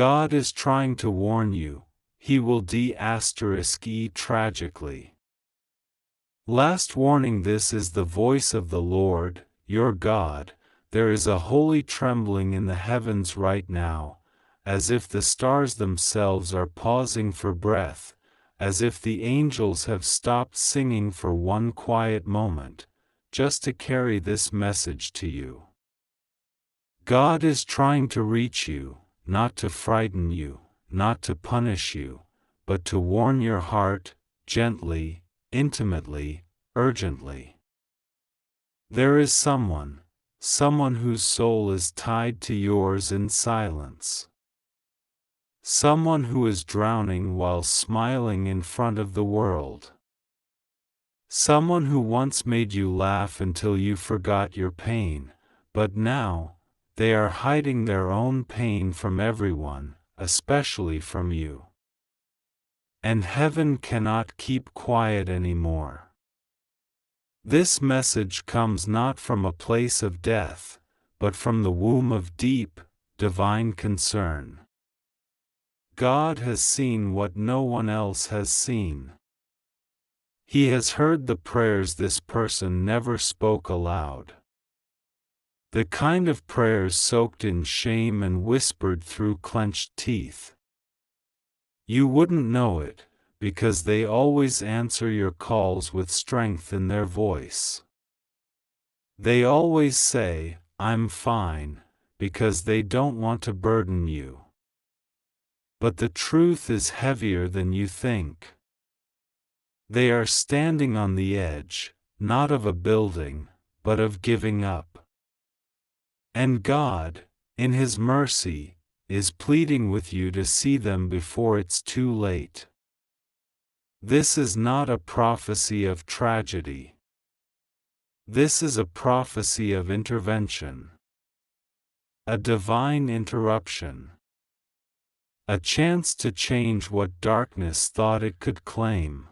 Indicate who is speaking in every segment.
Speaker 1: God is trying to warn you. He will de-*e tragically. Last warning, this is the voice of the Lord, your God. There is a holy trembling in the heavens right now, as if the stars themselves are pausing for breath, as if the angels have stopped singing for one quiet moment, just to carry this message to you. God is trying to reach you, not to frighten you, not to punish you, but to warn your heart, gently, intimately, urgently. There is someone whose soul is tied to yours in silence. Someone who is drowning while smiling in front of the world. Someone who once made you laugh until you forgot your pain, but now, they are hiding their own pain from everyone, especially from you. And heaven cannot keep quiet anymore. This message comes not from a place of death, but from the womb of deep, divine concern. God has seen what no one else has seen. He has heard the prayers this person never spoke aloud. The kind of prayers soaked in shame and whispered through clenched teeth. You wouldn't know it, because they always answer your calls with strength in their voice. They always say, "I'm fine," because they don't want to burden you. But the truth is heavier than you think. They are standing on the edge, not of a building, but of giving up. And God, in His mercy, is pleading with you to see them before it's too late. This is not a prophecy of tragedy. This is a prophecy of intervention. A divine interruption. A chance to change what darkness thought it could claim.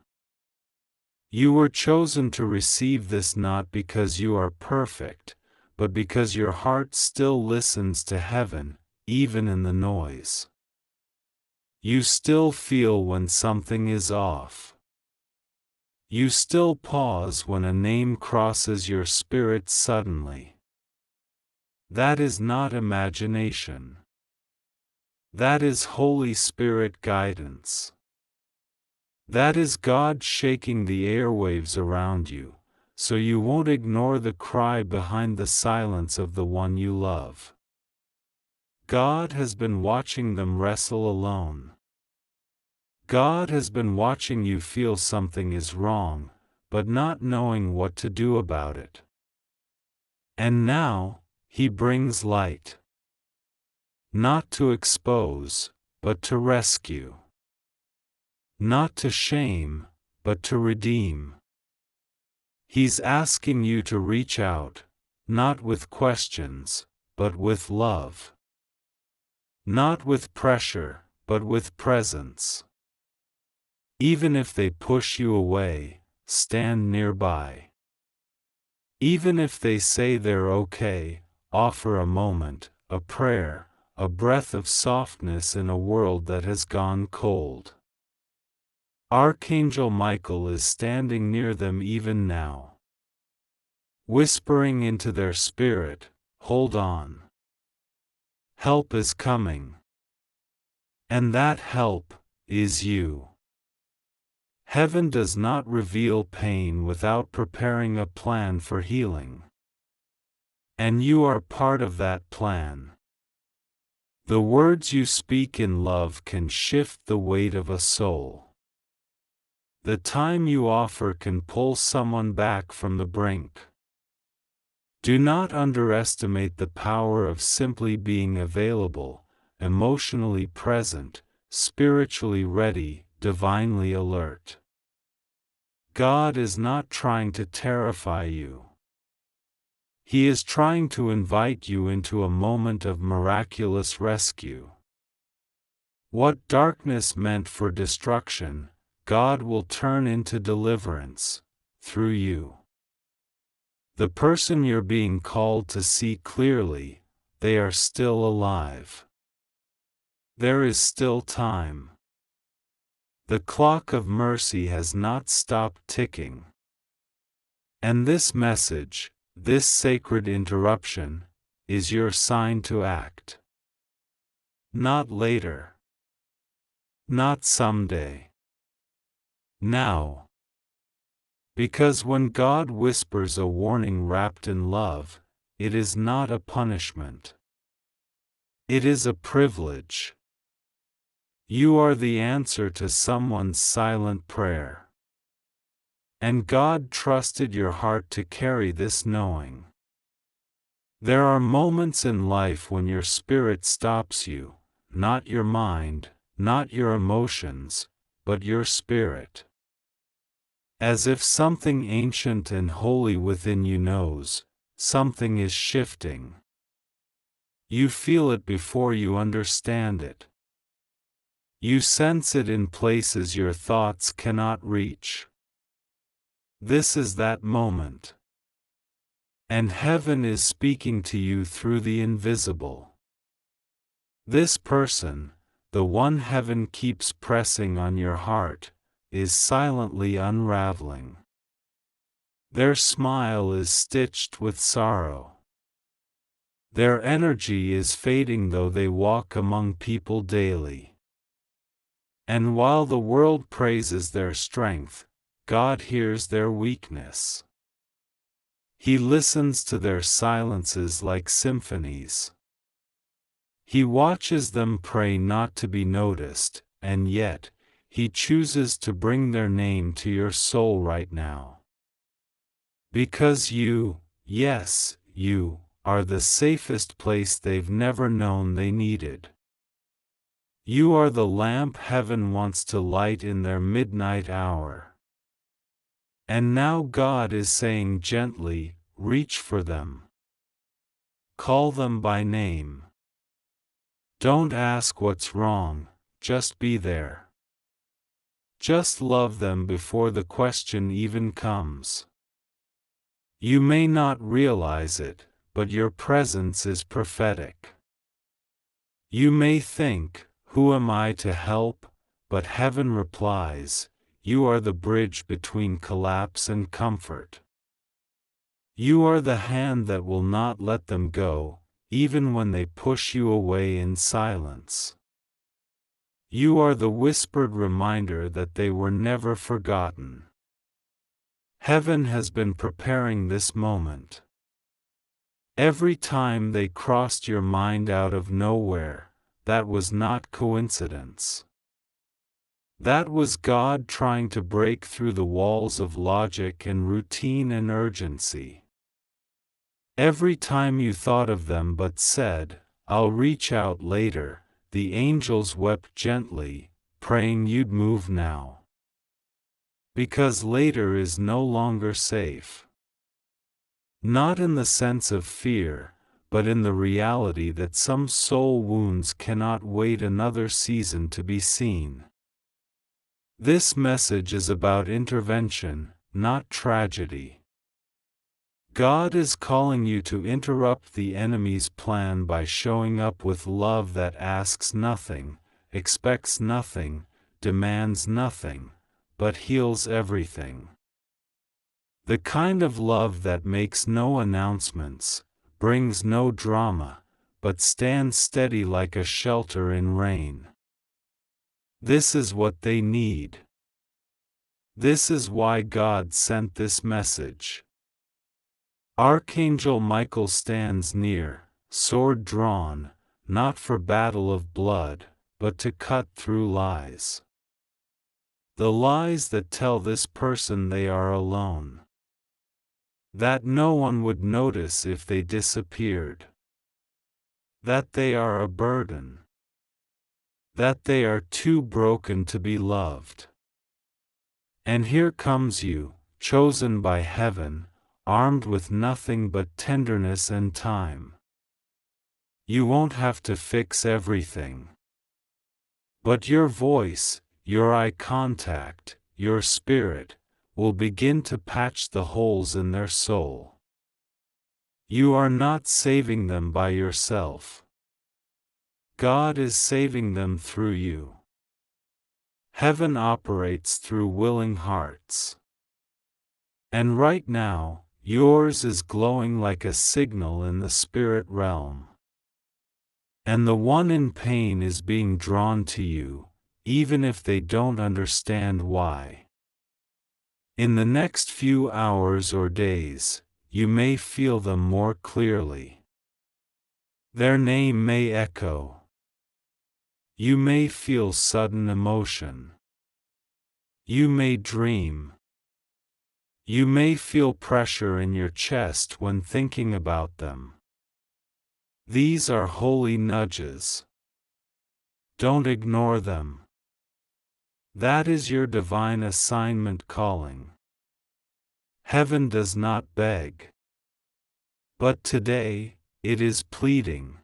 Speaker 1: You were chosen to receive this not because you are perfect, but because your heart still listens to heaven, even in the noise. You still feel when something is off. You still pause when a name crosses your spirit suddenly. That is not imagination. That is Holy Spirit guidance. That is God shaking the airwaves around you, so you won't ignore the cry behind the silence of the one you love. God has been watching them wrestle alone. God has been watching you feel something is wrong, but not knowing what to do about it. And now, He brings light. Not to expose, but to rescue. Not to shame, but to redeem. He's asking you to reach out, not with questions, but with love. Not with pressure, but with presence. Even if they push you away, stand nearby. Even if they say they're okay, offer a moment, a prayer, a breath of softness in a world that has gone cold. Archangel Michael is standing near them even now. Whispering into their spirit, "Hold on. Help is coming." And that help is you. Heaven does not reveal pain without preparing a plan for healing. And you are part of that plan. The words you speak in love can shift the weight of a soul. The time you offer can pull someone back from the brink. Do not underestimate the power of simply being available, emotionally present, spiritually ready, divinely alert. God is not trying to terrify you. He is trying to invite you into a moment of miraculous rescue. What darkness meant for destruction, God will turn into deliverance, through you. The person you're being called to see clearly, they are still alive. There is still time. The clock of mercy has not stopped ticking. And this message, this sacred interruption, is your sign to act. Not later. Not someday. Now. Because when God whispers a warning wrapped in love, it is not a punishment. It is a privilege. You are the answer to someone's silent prayer. And God trusted your heart to carry this knowing. There are moments in life when your spirit stops you, not your mind, not your emotions, but your spirit. As if something ancient and holy within you knows, something is shifting. You feel it before you understand it. You sense it in places your thoughts cannot reach. This is that moment. And heaven is speaking to you through the invisible. This person, the one heaven keeps pressing on your heart, is silently unraveling. Their smile is stitched with sorrow. Their energy is fading though they walk among people daily. And while the world praises their strength, God hears their weakness. He listens to their silences like symphonies. He watches them pray not to be noticed, and yet, He chooses to bring their name to your soul right now. Because you, yes, you, are the safest place they've never known they needed. You are the lamp heaven wants to light in their midnight hour. And now God is saying gently, reach for them. Call them by name. Don't ask what's wrong, just be there. Just love them before the question even comes. You may not realize it, but your presence is prophetic. You may think, who am I to help? But heaven replies, you are the bridge between collapse and comfort. You are the hand that will not let them go, even when they push you away in silence. You are the whispered reminder that they were never forgotten. Heaven has been preparing this moment. Every time they crossed your mind out of nowhere, that was not coincidence. That was God trying to break through the walls of logic and routine and urgency. Every time you thought of them but said, I'll reach out later, the angels wept gently, praying you'd move now. Because later is no longer safe. Not in the sense of fear, but in the reality that some soul wounds cannot wait another season to be seen. This message is about intervention, not tragedy. God is calling you to interrupt the enemy's plan by showing up with love that asks nothing, expects nothing, demands nothing, but heals everything. The kind of love that makes no announcements, brings no drama, but stands steady like a shelter in rain. This is what they need. This is why God sent this message. Archangel Michael stands near, sword drawn, not for battle of blood, but to cut through lies. The lies that tell this person they are alone. That no one would notice if they disappeared. That they are a burden. That they are too broken to be loved. And here comes you, chosen by heaven, armed with nothing but tenderness and time. You won't have to fix everything. But your voice, your eye contact, your spirit, will begin to patch the holes in their soul. You are not saving them by yourself. God is saving them through you. Heaven operates through willing hearts. And right now, yours is glowing like a signal in the spirit realm. And the one in pain is being drawn to you, even if they don't understand why. In the next few hours or days, you may feel them more clearly. Their name may echo. You may feel sudden emotion. You may dream. You may feel pressure in your chest when thinking about them. These are holy nudges. Don't ignore them. That is your divine assignment calling. Heaven does not beg. But today, it is pleading.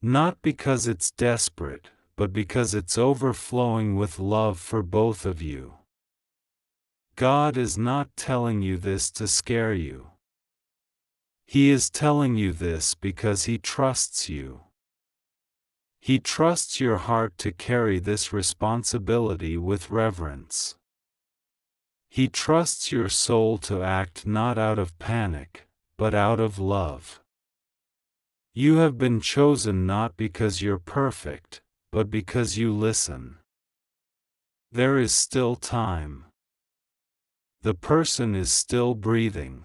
Speaker 1: Not because it's desperate, but because it's overflowing with love for both of you. God is not telling you this to scare you. He is telling you this because He trusts you. He trusts your heart to carry this responsibility with reverence. He trusts your soul to act not out of panic, but out of love. You have been chosen not because you're perfect, but because you listen. There is still time. The person is still breathing.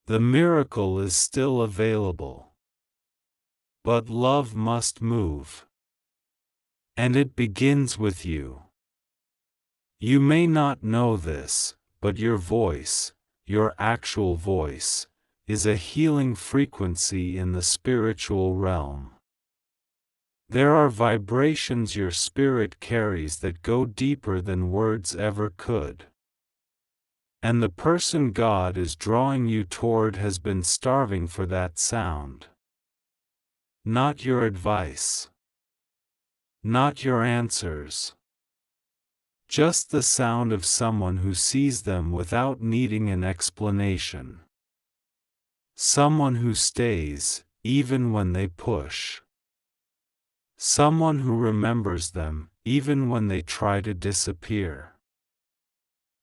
Speaker 1: The miracle is still available. But love must move. And it begins with you. You may not know this, but your voice, your actual voice, is a healing frequency in the spiritual realm. There are vibrations your spirit carries that go deeper than words ever could. And the person God is drawing you toward has been starving for that sound. Not your advice. Not your answers. Just the sound of someone who sees them without needing an explanation. Someone who stays, even when they push. Someone who remembers them, even when they try to disappear.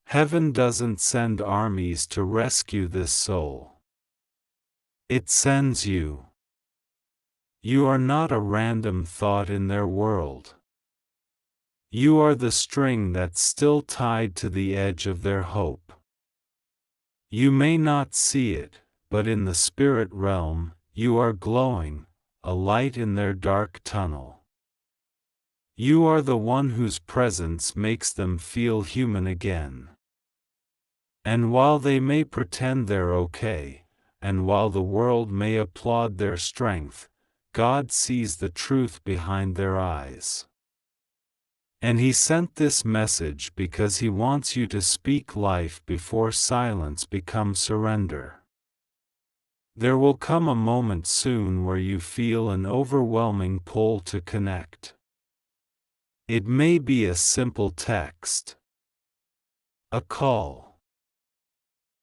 Speaker 1: Heaven doesn't send armies to rescue this soul. It sends you. You are not a random thought in their world. You are the string that's still tied to the edge of their hope. You may not see it, but in the spirit realm, you are glowing, a light in their dark tunnel. You are the one whose presence makes them feel human again. And while they may pretend they're okay, and while the world may applaud their strength, God sees the truth behind their eyes. And He sent this message because He wants you to speak life before silence becomes surrender. There will come a moment soon where you feel an overwhelming pull to connect. It may be a simple text, a call,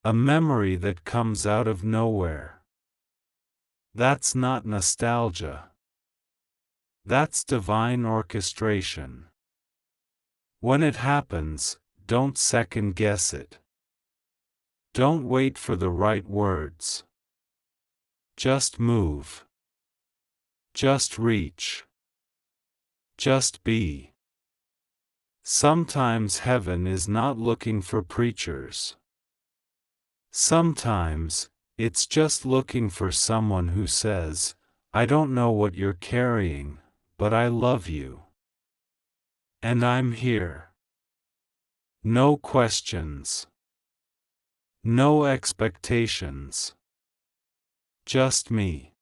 Speaker 1: a memory that comes out of nowhere. That's not nostalgia. That's divine orchestration. When it happens, don't second guess it. Don't wait for the right words. Just move. Just reach. Just be. Sometimes heaven is not looking for preachers. Sometimes, it's just looking for someone who says, I don't know what you're carrying, but I love you. And I'm here. No questions. No expectations. Just me.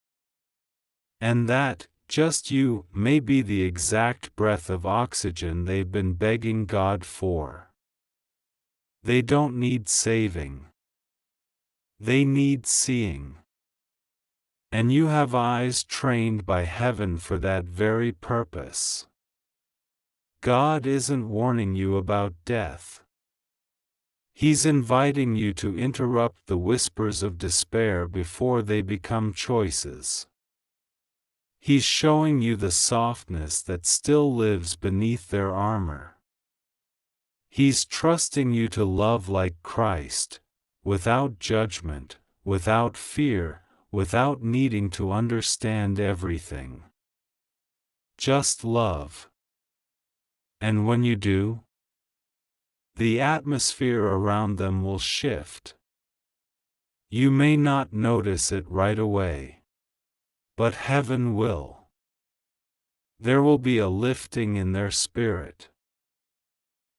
Speaker 1: And that, just you, may be the exact breath of oxygen they've been begging God for. They don't need saving. They need seeing. And you have eyes trained by heaven for that very purpose. God isn't warning you about death. He's inviting you to interrupt the whispers of despair before they become choices. He's showing you the softness that still lives beneath their armor. He's trusting you to love like Christ, without judgment, without fear, without needing to understand everything. Just love. And when you do, the atmosphere around them will shift. You may not notice it right away, but heaven will. There will be a lifting in their spirit,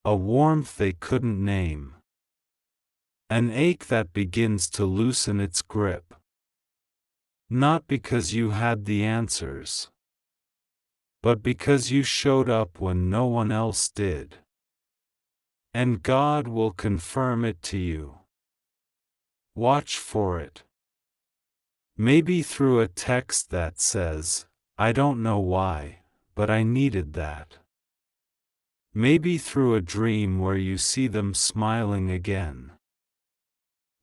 Speaker 1: a warmth they couldn't name, an ache that begins to loosen its grip. Not because you had the answers, but because you showed up when no one else did. And God will confirm it to you. Watch for it. Maybe through a text that says, "I don't know why, but I needed that." Maybe through a dream where you see them smiling again.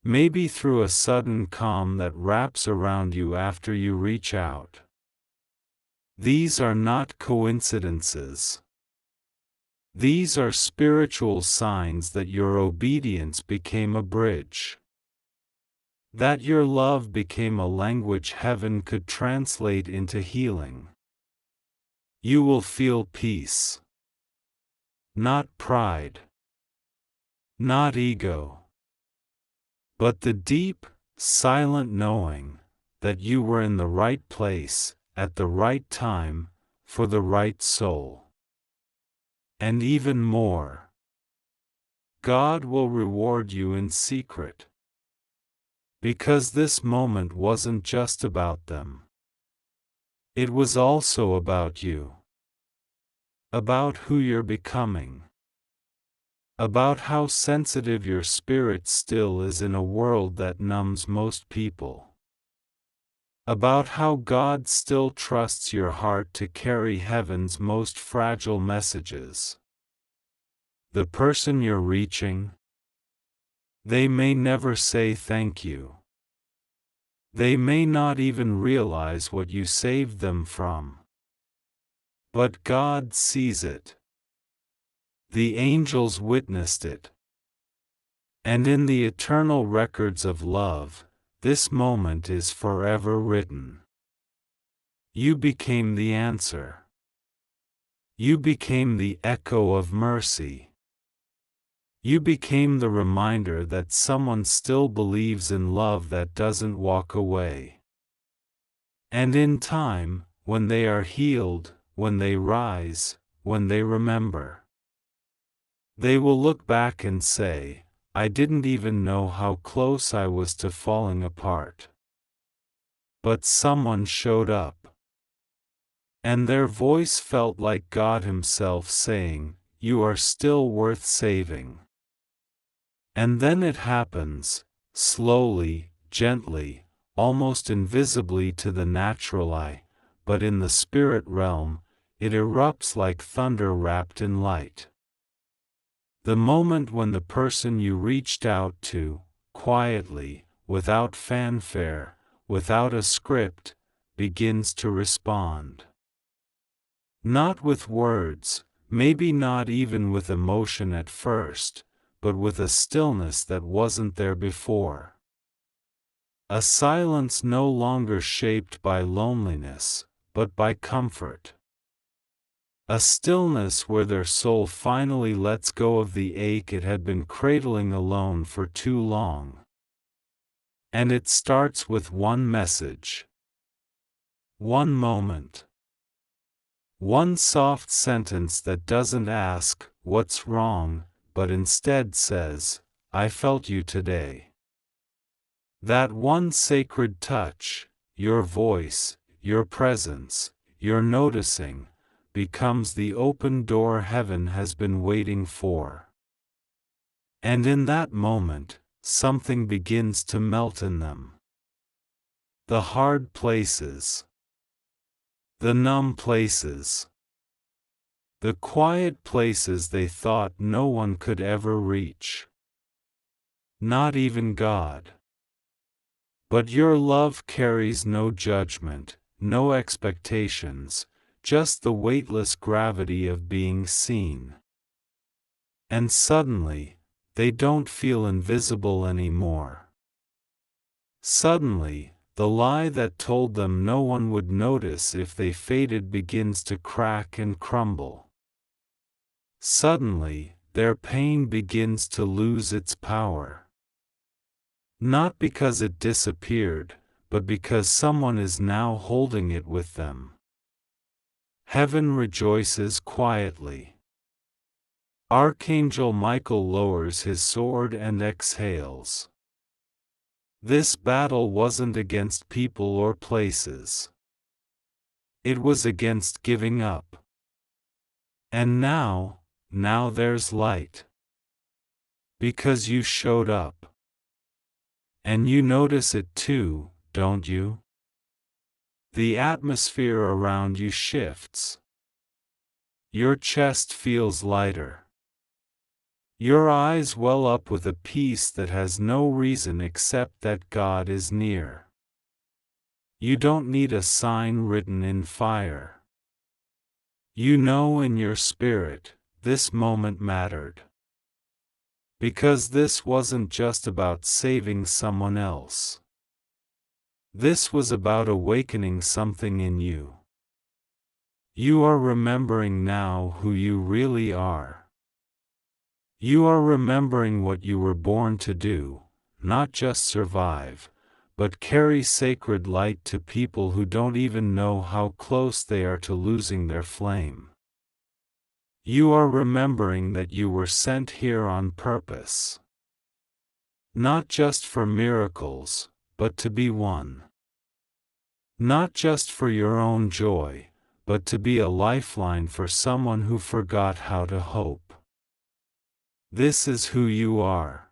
Speaker 1: Maybe through a sudden calm that wraps around you after you reach out. These are not coincidences. These are spiritual signs that your obedience became a bridge. That your love became a language heaven could translate into healing. You will feel peace. Not pride. Not ego. But the deep, silent knowing that you were in the right place, at the right time, for the right soul. And even more, God will reward you in secret. Because this moment wasn't just about them. It was also about you. About who you're becoming. About how sensitive your spirit still is in a world that numbs most people. About how God still trusts your heart to carry heaven's most fragile messages. The person you're reaching, they may never say thank you. They may not even realize what you saved them from. But God sees it. The angels witnessed it. And in the eternal records of love, this moment is forever written. You became the answer. You became the echo of mercy. You became the reminder that someone still believes in love that doesn't walk away. And in time, when they are healed, when they rise, when they remember, they will look back and say, "I didn't even know how close I was to falling apart. But someone showed up." And their voice felt like God Himself saying, "You are still worth saving." And then it happens, slowly, gently, almost invisibly to the natural eye, but in the spirit realm, it erupts like thunder wrapped in light. The moment when the person you reached out to, quietly, without fanfare, without a script, begins to respond. Not with words, maybe not even with emotion at first, but with a stillness that wasn't there before. A silence no longer shaped by loneliness, but by comfort. A stillness where their soul finally lets go of the ache it had been cradling alone for too long. And it starts with one message. One moment. One soft sentence that doesn't ask, "What's wrong?" but instead says, "I felt you today." That one sacred touch, your voice, your presence, your noticing, becomes the open door heaven has been waiting for. And in that moment, something begins to melt in them. The hard places. The numb places. The quiet places they thought no one could ever reach. Not even God. But your love carries no judgment, no expectations, just the weightless gravity of being seen. And suddenly, they don't feel invisible anymore. Suddenly, the lie that told them no one would notice if they faded begins to crack and crumble. Suddenly, their pain begins to lose its power. Not because it disappeared, but because someone is now holding it with them. Heaven rejoices quietly. Archangel Michael lowers his sword and exhales. This battle wasn't against people or places. It was against giving up. And now there's light. Because you showed up. And you notice it too, don't you? The atmosphere around you shifts. Your chest feels lighter. Your eyes well up with a peace that has no reason except that God is near. You don't need a sign written in fire. You know in your spirit, this moment mattered. Because this wasn't just about saving someone else. This was about awakening something in you. You are remembering now who you really are. You are remembering what you were born to do, not just survive, but carry sacred light to people who don't even know how close they are to losing their flame. You are remembering that you were sent here on purpose. Not just for miracles, but to be one. Not just for your own joy, but to be a lifeline for someone who forgot how to hope. This is who you are.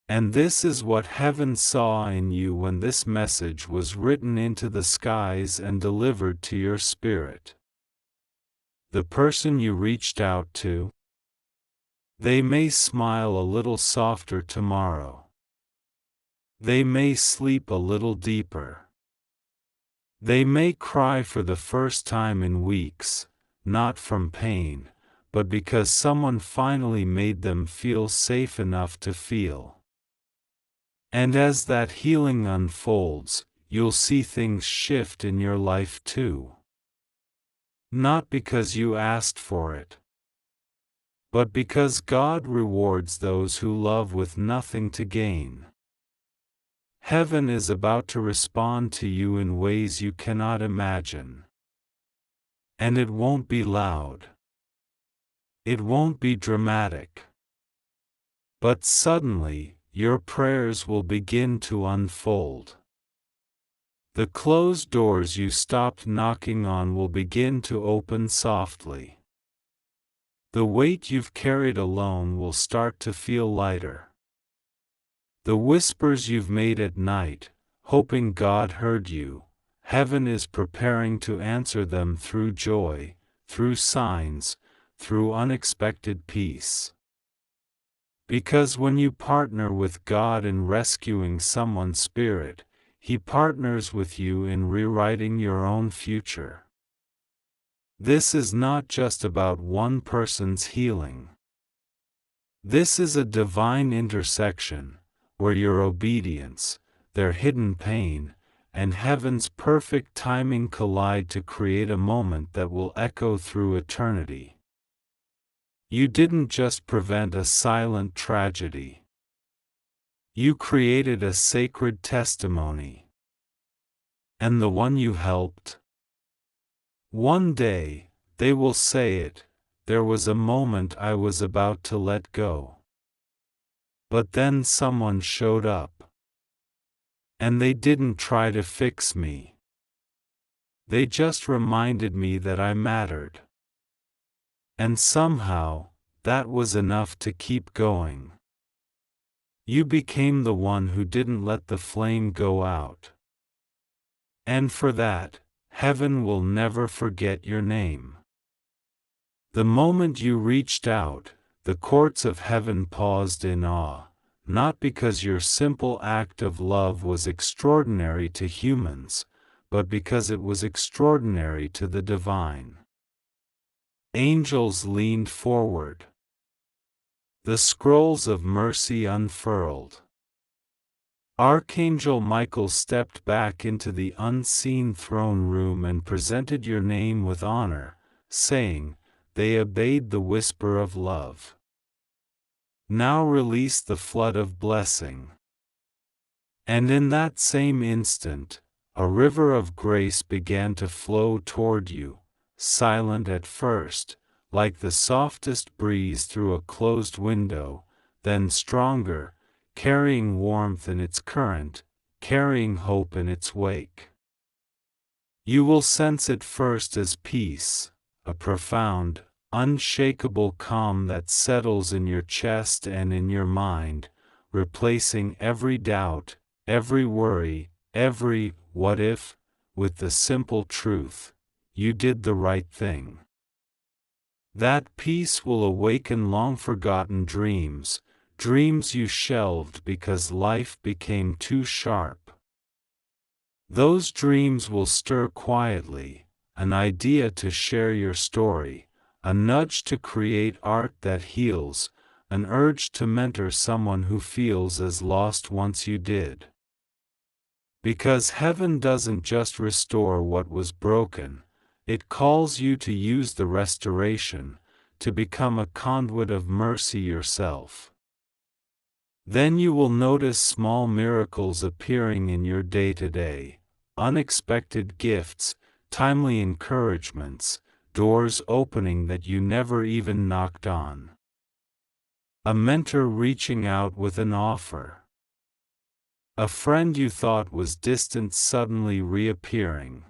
Speaker 1: And this is what heaven saw in you when this message was written into the skies and delivered to your spirit. The person you reached out to, they may smile a little softer tomorrow. They may sleep a little deeper. They may cry for the first time in weeks, not from pain, but because someone finally made them feel safe enough to feel. And as that healing unfolds, you'll see things shift in your life too. Not because you asked for it, but because God rewards those who love with nothing to gain. Heaven is about to respond to you in ways you cannot imagine. And it won't be loud. It won't be dramatic. But suddenly, your prayers will begin to unfold. The closed doors you stopped knocking on will begin to open softly. The weight you've carried alone will start to feel lighter. The whispers you've made at night, hoping God heard you, heaven is preparing to answer them through joy, through signs, through unexpected peace. Because when you partner with God in rescuing someone's spirit, He partners with you in rewriting your own future. This is not just about one person's healing. This is a divine intersection, where your obedience, their hidden pain, and heaven's perfect timing collide to create a moment that will echo through eternity. You didn't just prevent a silent tragedy. You created a sacred testimony. And the one you helped? One day, they will say it, there was a moment I was about to let go. But then someone showed up. And they didn't try to fix me. They just reminded me that I mattered. And somehow, that was enough to keep going. You became the one who didn't let the flame go out. And for that, heaven will never forget your name. The moment you reached out, the courts of heaven paused in awe, not because your simple act of love was extraordinary to humans, but because it was extraordinary to the divine. Angels leaned forward. The scrolls of mercy unfurled. Archangel Michael stepped back into the unseen throne room and presented your name with honor, saying, "They obeyed the whisper of love. Now release the flood of blessing." And in that same instant, a river of grace began to flow toward you, silent at first, like the softest breeze through a closed window, then stronger, carrying warmth in its current, carrying hope in its wake. You will sense it first as peace, a profound, unshakable calm that settles in your chest and in your mind, replacing every doubt, every worry, every "what if," with the simple truth, you did the right thing. That peace will awaken long-forgotten dreams, dreams you shelved because life became too sharp. Those dreams will stir quietly, an idea to share your story, a nudge to create art that heals, an urge to mentor someone who feels as lost once you did. Because heaven doesn't just restore what was broken, it calls you to use the restoration, to become a conduit of mercy yourself. Then you will notice small miracles appearing in your day-to-day, unexpected gifts, timely encouragements, doors opening that you never even knocked on. A mentor reaching out with an offer. A friend you thought was distant suddenly reappearing.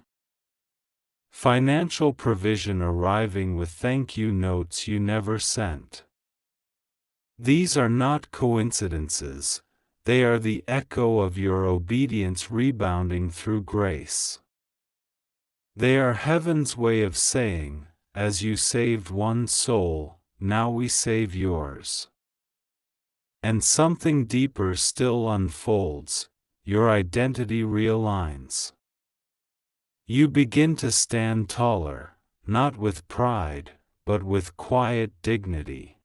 Speaker 1: Financial provision arriving with thank you notes you never sent. These are not coincidences, they are the echo of your obedience rebounding through grace. They are heaven's way of saying, as you saved one soul, now we save yours. And something deeper still unfolds, your identity realigns. You begin to stand taller, not with pride, but with quiet dignity.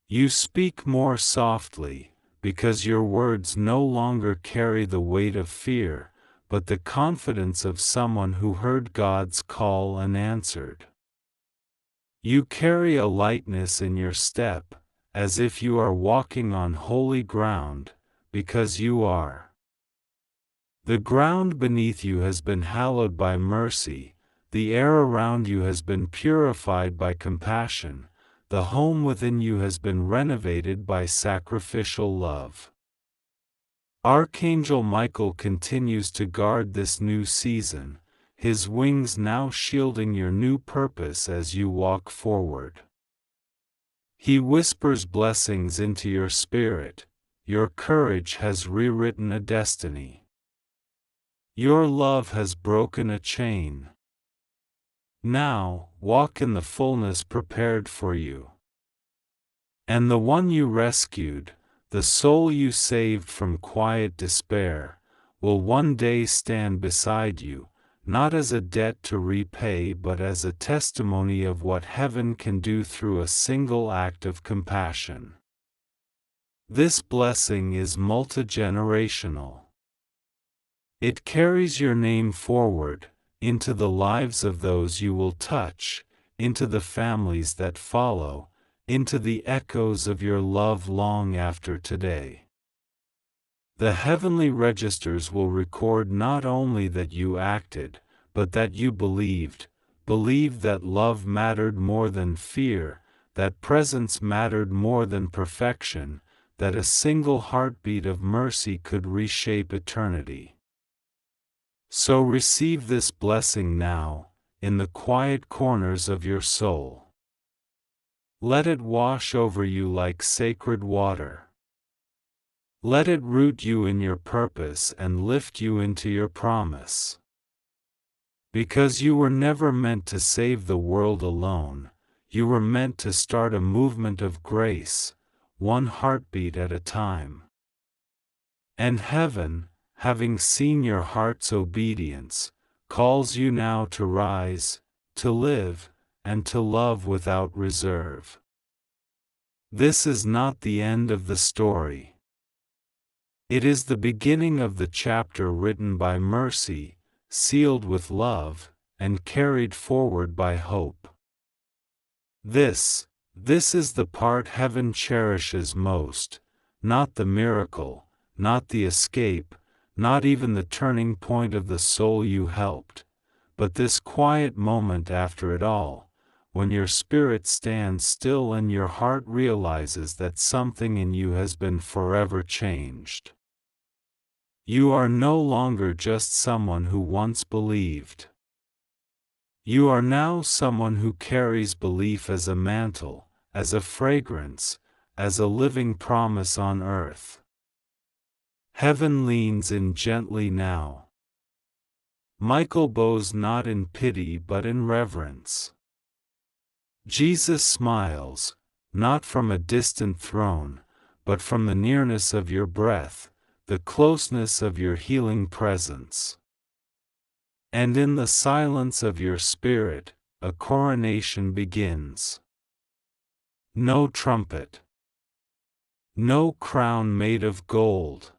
Speaker 1: You speak more softly, because your words no longer carry the weight of fear, but the confidence of someone who heard God's call and answered. You carry a lightness in your step, as if you are walking on holy ground, because you are. The ground beneath you has been hallowed by mercy, the air around you has been purified by compassion, the home within you has been renovated by sacrificial love. Archangel Michael continues to guard this new season, his wings now shielding your new purpose as you walk forward. He whispers blessings into your spirit, your courage has rewritten a destiny. Your love has broken a chain. Now, walk in the fullness prepared for you. And the one you rescued, the soul you saved from quiet despair, will one day stand beside you, not as a debt to repay but as a testimony of what heaven can do through a single act of compassion. This blessing is multi-generational. It carries your name forward, into the lives of those you will touch, into the families that follow, into the echoes of your love long after today. The heavenly registers will record not only that you acted, but that you believed that love mattered more than fear, that presence mattered more than perfection, that a single heartbeat of mercy could reshape eternity. So receive this blessing now, in the quiet corners of your soul. Let it wash over you like sacred water. Let it root you in your purpose and lift you into your promise. Because you were never meant to save the world alone, you were meant to start a movement of grace, one heartbeat at a time. And heaven, having seen your heart's obedience, calls you now to rise, to live, and to love without reserve. This is not the end of the story. It is the beginning of the chapter written by mercy, sealed with love, and carried forward by hope. This is the part heaven cherishes most, not the miracle, not the escape, not even the turning point of the soul you helped, but this quiet moment after it all, when your spirit stands still and your heart realizes that something in you has been forever changed. You are no longer just someone who once believed. You are now someone who carries belief as a mantle, as a fragrance, as a living promise on earth. Heaven leans in gently now. Michael bows not in pity but in reverence. Jesus smiles, not from a distant throne, but from the nearness of your breath, the closeness of your healing presence. And in the silence of your spirit, a coronation begins. No trumpet, no crown made of gold,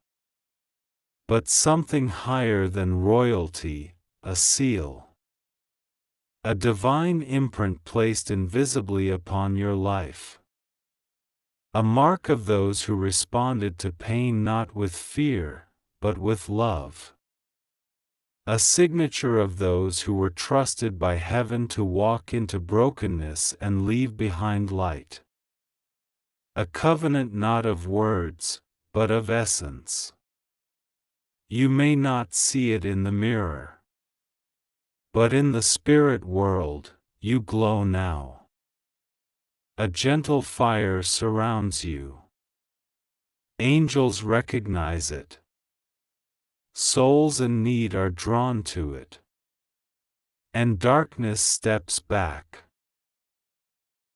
Speaker 1: but something higher than royalty, a seal. A divine imprint placed invisibly upon your life. A mark of those who responded to pain not with fear, but with love. A signature of those who were trusted by heaven to walk into brokenness and leave behind light. A covenant not of words, but of essence. You may not see it in the mirror, but in the spirit world, you glow now. A gentle fire surrounds you. Angels recognize it. Souls in need are drawn to it. And darkness steps back.